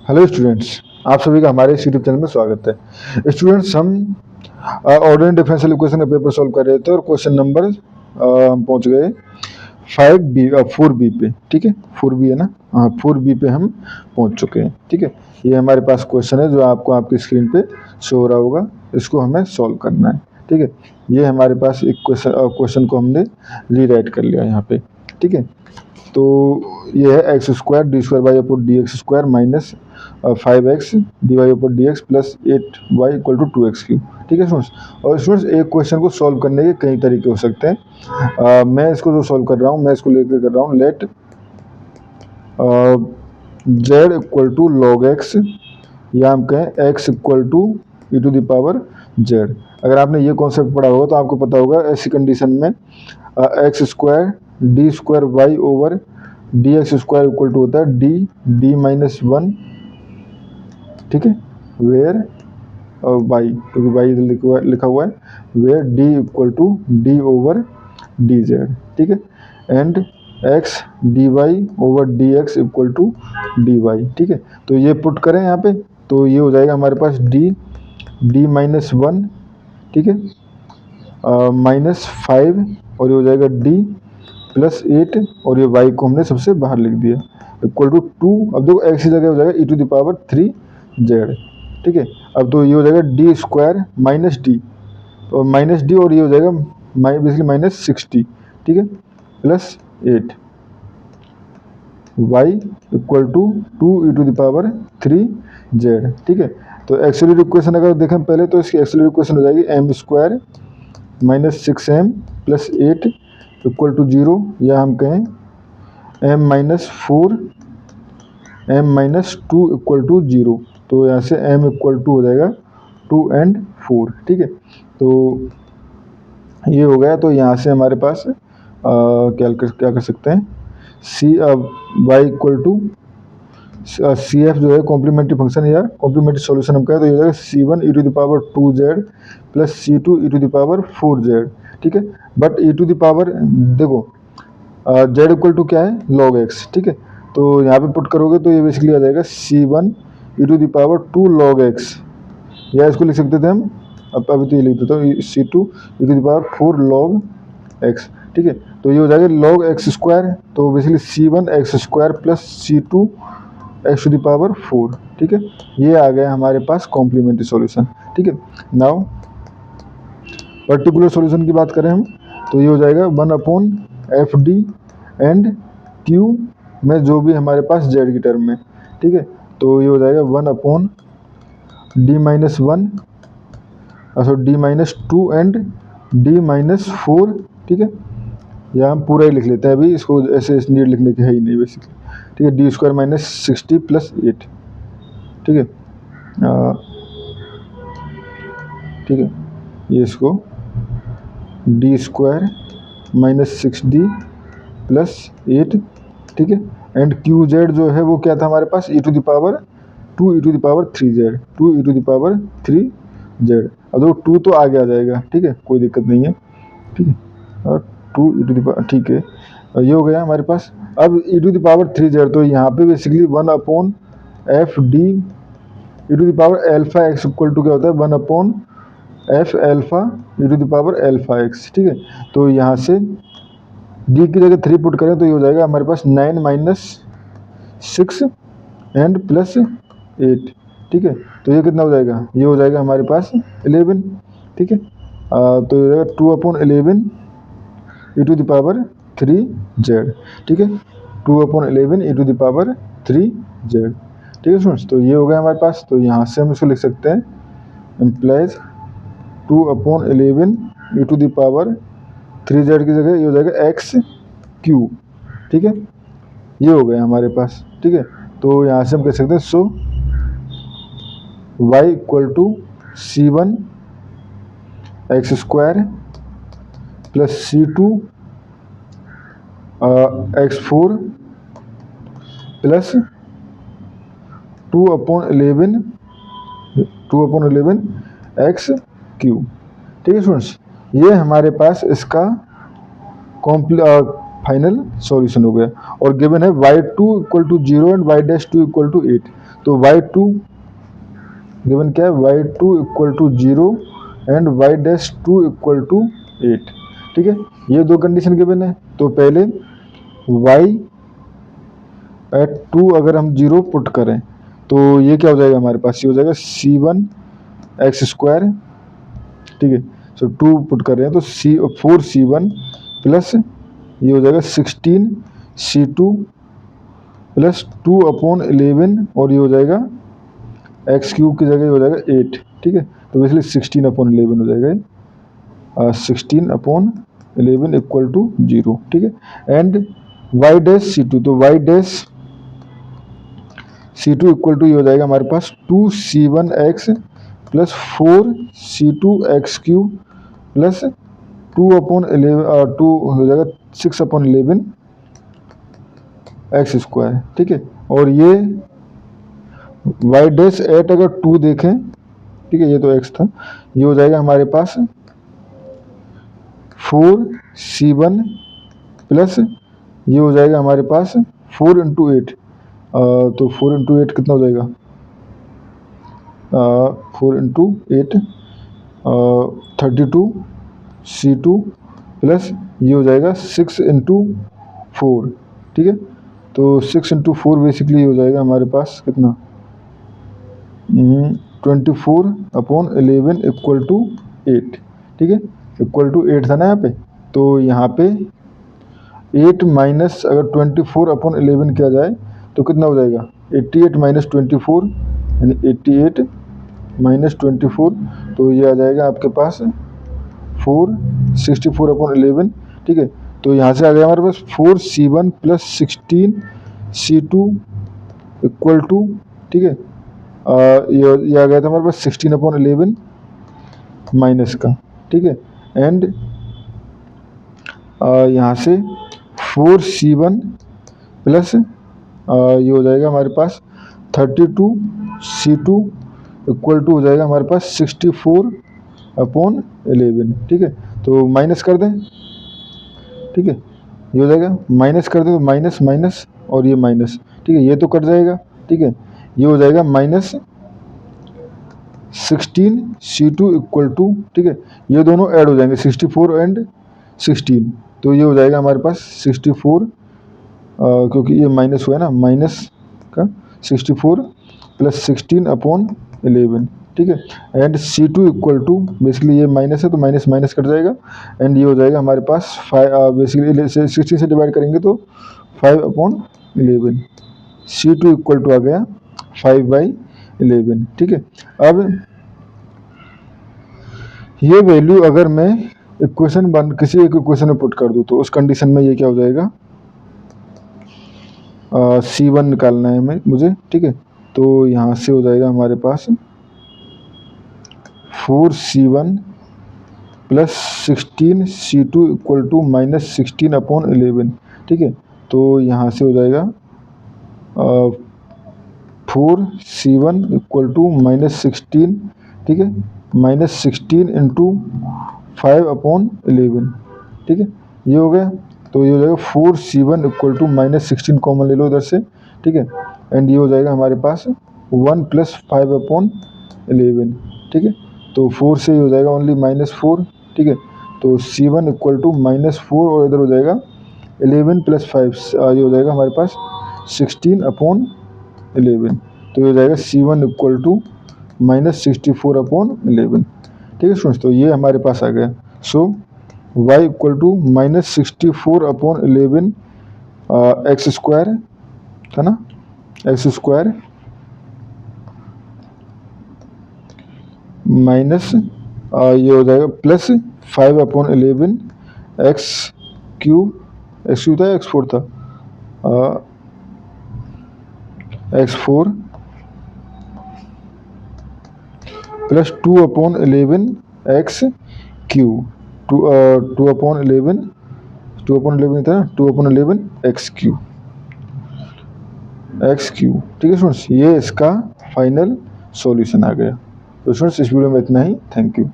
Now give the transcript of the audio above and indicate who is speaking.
Speaker 1: Hello students, आप सभी का हमारे इस यूट्यूब चैनल में स्वागत है। स्टूडेंट्स, हम ऑर्डिनरी डिफरेंशियल इक्वेशन का पेपर सॉल्व कर रहे थे और क्वेश्चन नंबर हम पहुंच गए 4 बी पे। ठीक है, 4 बी है ना? हाँ, 4 बी पे हम पहुंच चुके हैं। ठीक है, ये हमारे पास क्वेश्चन है जो आपको आपकी स्क्रीन पे शो हो रहा होगा। इसको हमें सॉल्व करना है। ठीक है, ये हमारे पास एक क्वेश्चन को हमने रीराइट कर लिया यहाँ पे। ठीक है, तो ये है X square D square Y upon D X square minus 5x D Y upon D X plus 8y equal to 2x cube. ठीक है स्टूडेंट्स, और स्टूडेंट्स एक क्वेश्चन को सॉल्व करने के कई तरीके हो सकते हैं। मैं इसको जो सॉल्व कर रहा हूँ, मैं इसको लेकर कर रहा हूँ let z equal to log X, या हम कहें x equal to E to the power z। अगर आपने ये कॉन्सेप्ट पढ़ा होगा तो आपको पता होगा ऐसी कंडीशन में X square D square Y over D X square equal to होता है डी माइनस 1। ठीक है, वेयर वाई, क्योंकि वाई लिखा हुआ है, where D equal to D over D Z. ठीक है, and X D Y over D X equal to D Y. ठीक है, तो ये पुट करें यहाँ पे तो ये हो जाएगा हमारे पास डी माइनस 1। ठीक है, माइनस 5 और ये हो जाएगा डी प्लस 8 और ये वाई को हमने सबसे बाहर लिख दिया इक्वल टू 2। अब देखो एक्स की जगह हो जाएगा E to the power 3 Z. ठीक है, अब तो ये हो जाएगा डी स्क्वायर माइनस डी और माइनस डी और ये हो जाएगा बेसिकली माइनस 60। ठीक है, plus 8 Y equal to 2 E to the power 3 Z. ठीक है, तो एक्सेलरेट इक्वेशन अगर देखें पहले तो इसकी एक्सेलरेट इक्वेशन हो जाएगी M square minus 6m plus 8 equal to 0, या हम कहें m minus 4 m minus 2 equal to 0। तो यहाँ से m इक्वल टू हो जाएगा 2 and 4। ठीक है, तो ये हो गया। तो यहाँ से हमारे पास क्या कर सकते हैं, c y equal to c f जो है कॉम्प्लीमेंट्री फंक्शन या कॉम्प्लीमेंट्री सॉल्यूशन हम कहें तो ये हो जाएगा C1 E to the power 2z plus C2 e to the power 4z। ठीक है, but e to the power देखो z इक्वल टू क्या है, लॉग x। ठीक है, तो यहाँ पे पुट करोगे तो ये बेसिकली आ जाएगा C1 E to the power 2 log x, या इसको लिख सकते थे हम, अब अभी तो ये लिख देता हूँ C2 e to the power 4 log x। ठीक है, तो ये हो जाएगा लॉग x स्क्वायर, तो basically C1 x square plus C2 x to the power 4। ठीक है, ये आ गया हमारे पास कॉम्प्लीमेंट्री सॉल्यूशन। ठीक है, नाउ पर्टिकुलर सॉल्यूशन की बात करें हम तो ये हो जाएगा 1 upon f D and Q में जो भी हमारे पास जेड की टर्म में। ठीक है, तो ये हो जाएगा 1 upon D minus 1 sorry D minus 2 and D minus 4। ठीक है, या हम पूरा ही लिख लेते हैं, अभी इसको ऐसे नीड लिखने की है ही नहीं बेसिकली। ठीक है, डी स्क्वायर माइनस 60 प्लस 8। ठीक है, ठीक है, ये इसको D square minus 6d plus 8। ठीक है, एंड क्यू जेड जो है वो क्या था हमारे पास, e to the power 2 E to the power 3 z, 2 E to the power 3 z. अब देखो 2 तो आगे आ जाएगा। ठीक है, कोई दिक्कत नहीं है। ठीक है, और 2 ई टू द पावर, ठीक है, ये हो गया हमारे पास। अब e to the power 3 z, तो यहाँ पे basically 1 upon f d e to the power alpha x equal to क्या होता है, 1 upon f alpha e to the power alpha x. ठीक है, तो यहाँ से डी की जगह 3 पुट करें तो ये हो जाएगा हमारे पास 9 माइनस 6 एंड प्लस 8। ठीक है, तो ये कितना हो जाएगा, ये हो जाएगा हमारे पास 11। ठीक है, तो ये हो जाएगा 2 upon 11 e to the power 3 Z. ठीक है, 2 upon 11 e to the power 3 Z. ठीक है स्टूडेंट्स, तो ये हो गया हमारे पास। तो यहाँ से हम इसको लिख सकते हैं implies 2 upon 11 e to the power 3 z की जगह ये हो जाएगा एक्स क्यू। ठीक है, ये हो गया हमारे पास। ठीक है, तो यहाँ से हम कह सकते हैं so y equal to C1 x square plus C2 x4 plus 2 upon 11 x cube. ठीक है स्टूडेंट्स, ये हमारे पास इसका फाइनल सॉल्यूशन हो गया। और गिवन है y2 equal to 0 and y'2 equal to 8। तो y2 गिवन क्या है, y2 equal to 0 and y'2 equal to 8। ठीक है, ये दो कंडीशन गिवन है। तो पहले y एट 2 अगर हम 0 पुट करें तो ये क्या हो जाएगा हमारे पास, ये हो जाएगा c1x²। ठीक है, सो 2 पुट कर रहे हैं तो 4c1 प्लस ये हो जाएगा 16c2 प्लस 2/11 और ये हो जाएगा x³ की जगह ये हो जाएगा 8। ठीक है, तो बेसिकली 16/11 हो जाएगा, 16/11 इक्वल टू 0। ठीक है, एंड y'(c2), तो y'(c2) इक्वल टू ये हो जाएगा हमारे पास 2c1x प्लस 4c2x³ प्लस 2 हो जाएगा 6/11 x²। ठीक है, और ये y'(8) अगर 2 देखें, ठीक है, ये तो x था, ये हो जाएगा हमारे पास 4c1 प्लस ये हो जाएगा हमारे पास 4 × 8, तो 4 × 8 कितना हो जाएगा, 4 × 8 32c2 प्लस ये हो जाएगा 6 × 4। ठीक है, तो 6 × 4 बेसिकली हो जाएगा हमारे पास कितना, 24/11 इक्वल टू 8। ठीक है, इक्वल टू 8 था ना यहाँ पे, तो यहाँ पे 8 माइनस अगर 24/11 किया जाए तो कितना हो जाएगा, 88 माइनस 24 यानी 88 माइनस 24, तो ये आ जाएगा आपके पास 464/11। ठीक है, तो यहाँ से आ गया हमारे पास 4c1 plus 16c2 equal to, ठीक है, ये आ गया था हमारे पास 16/11 माइनस का। ठीक है, एंड यहाँ से 4c1 प्लस ये हो जाएगा हमारे पास 32c2 इक्वल टू हो जाएगा हमारे पास 64/11। ठीक है, तो माइनस कर दें, ठीक है, ये हो जाएगा, माइनस कर दें तो माइनस माइनस और ये माइनस, ठीक है, ये तो कट जाएगा। ठीक है, ये हो जाएगा माइनस 16c2 इक्वल टू, ठीक है, ये दोनों ऐड हो जाएंगे 64 एंड 16, तो ये हो जाएगा हमारे पास 64, क्योंकि ये माइनस हुआ है ना, माइनस का 64 प्लस 16/11। ठीक है, and c2 equal to, basically ये माइनस है तो माइनस माइनस कट जाएगा, एंड ये हो जाएगा हमारे पास 5, बेसिकली 16 से डिवाइड करेंगे तो 5/11। c2 इक्वल टू आ गया 5/11। ठीक है, अब ये वैल्यू अगर मैं इक्वेशन किसी एक इक्वेशन में पुट कर दूँ तो उस कंडीशन में ये क्या हो जाएगा, c1 निकालना है मुझे। ठीक है, तो यहाँ से हो जाएगा हमारे पास 4c1 plus 16c2 equal to minus 16/11। ठीक है, तो यहाँ से हो जाएगा 4c1 इक्वल टू माइनस 16, ठीक है, माइनस 16 × 5/11। ठीक है, ये हो गया, तो ये हो जाएगा 4c1 equal to minus 16 common ले लो इधर से। ठीक है, एंड ये हो जाएगा हमारे पास 1 प्लस 5/11। ठीक है, तो 4 से ये हो जाएगा ओनली -4। ठीक है, तो c1 इक्वल टू -4 और इधर हो जाएगा 11 प्लस 5, ये हो जाएगा हमारे पास 16/11। तो ये हो जाएगा c1 इक्वल टू -64/11। ठीक है स्टूडेंट्स, तो ये हमारे पास आ गया। सो y इक्वल टू -64/11 x² था ना, x² माइनस ये हो जाएगा प्लस 5/11 x³ था या x4 था, x4 प्लस 2/11 x³ 2/11 था, 2/11 x³। ठीक है स्टूडेंट्स, ये इसका फाइनल सॉल्यूशन आ गया। तो स्टूडेंट्स इस वीडियो में इतना ही, थैंक यू।